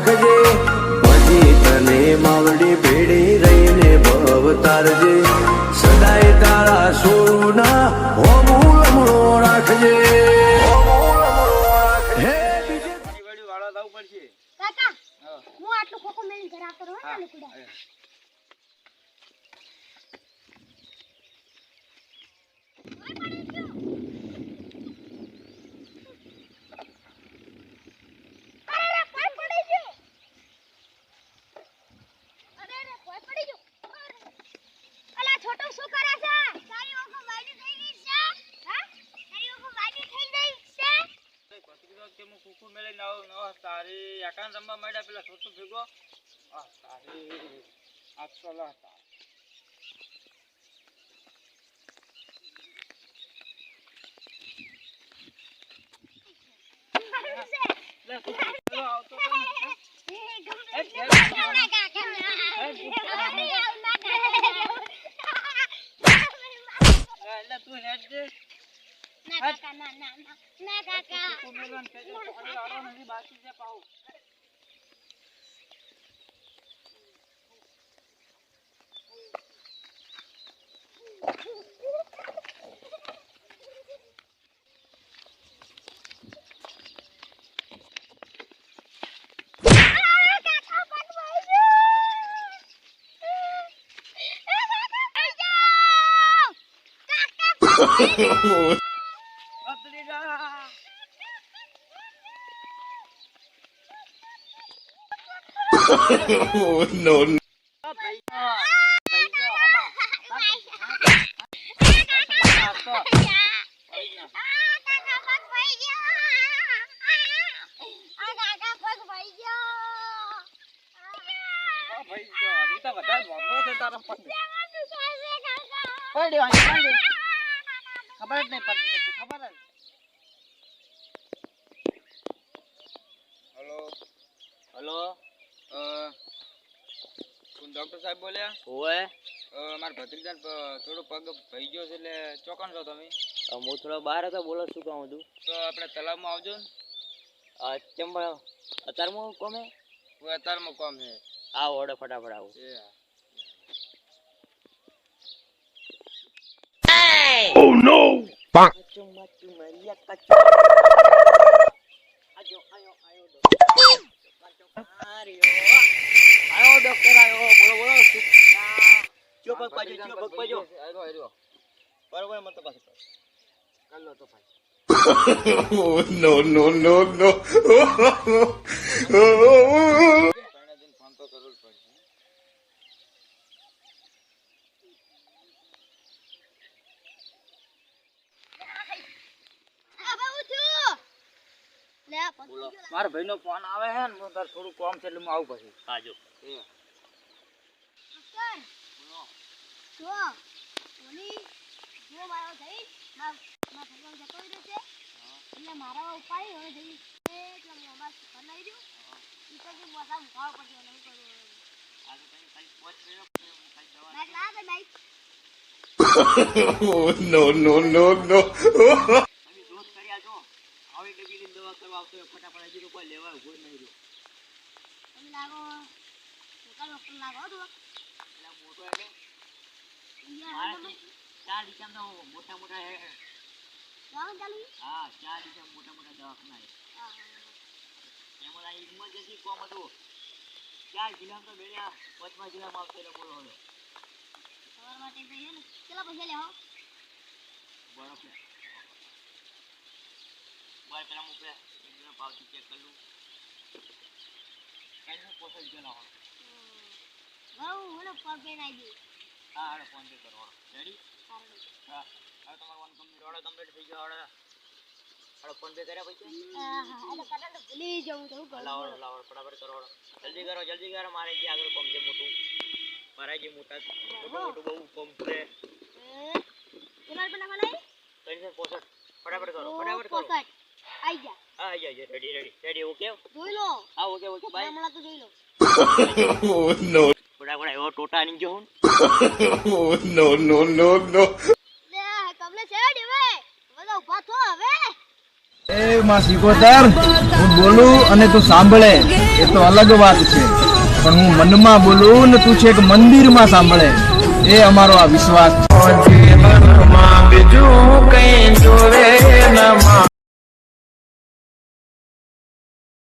રાખજે પછી તને માવડી ભેડી રહીને ભવ તારજે સદાય તારા સોના હોમું લમણો રાખજે કાકા હું આટલું ખોખું મેલી ઘર આવતો રહો ને લુકડા તારી એકાન રમવા માંડ્યા પેલા છોટું ભેગો તારી આટલા તું હેડ દે ના કાકા તું મેલન કેજો પાણી આડો નથી બાકી છે પાઉ no ખબર જ નહીં પડતી ખબર જ હેલો હેલો કોણ ડોક્ટર સાહેબ બોલ્યા ઓય મારા ભત્રીજાને થોડો પગ ભઈ ગયો છે એટલે ચોકન છો તમે હું થોડો બહાર હતો બોલો શું કામ હતું તો આપણે તલાવમાં આવજો ને ચંબા અત્યારમાં કોમ હે અત્યારમાં કોમ છે આવો ઓડે ફટાફટ આવો oh no Macam Maria kacau. Ayo dokter ayo bolo coba paju ayo baru mantap pas kalau to pai no karena din phone to karul padi મારા ભાઈનો ફોન આવે છે ને હું તાર થોડું કામ છે એટલે હું આવું પછી આજો એટલે મારા ઉપાડી હવે જઈ એટલે મોબાઈલ બનાવી દઉં ઈ તો કે મોસા મુખાવ પડ્યો નહીં કરું આજે તને ખાલી પોચ કર્યો હું ખાલી દવા બાઈક લા દે બાઈક no તમે દોસ્ત કર્યા છો આવી ડબીની દવા કરવા આવતો ફટાફટ હજી કોઈ લેવા ઉભો નહીં રહ્યો તમે લાગો ડોક્ટર લાગો તો એટલે મોટો એટલે ચાર દિશામાં તો મોટા હે જાવ ચાલી હા ચાર દિશામાં મોટા દવાખાના હે એમાં ઇમરજન્સી કોમ હતું 4 જિલ્લામાં તો બેડ્યા 5મા જિલ્લામાં આવતો એટલે બોલો હવે સવાર માટે તો હે ને કેટલા પૈસા લે હો બરાબર બાય પેલા મુકે એકદમ પાવતી ચેક કરી લઉં કેનું પોસલ ગયો વાવ ઓલો પગે નાઈ દે હા હાડો ફોન પે કરો રેડી સારું હા હવે તમારો વન કમ્પ્લીટ થઈ ગયો હાડો ફોન પે કર્યા પૈસા હા એટલે કટા તો ભૂલી જાઉં તો લાવો ફટાફટ કરો જલ્દી કરો મારે જે આગળ કોમ છે મોટું મારા જે મોટું બહુ કોમ છે કેનાલ બનાવવા નહીં 365 ફટાફટ કરો આઈ જા હા રેડી ઓકે જોઈ લો હા ઓકે બાય હમણાં તો જોઈ લો no ફટાફટ એવો ટોટા ની જો હું no લે કબલે છે ડીવે બધા ઊભા થો હવે એ માં સિકોતર, હું બોલું અને તું સાંભળે એ તો અલગ વાત છે, પણ હું મનમાં બોલું ને તું છેક મંદિરમાં સાંભળે એ અમારો આ વિશ્વાસ છે.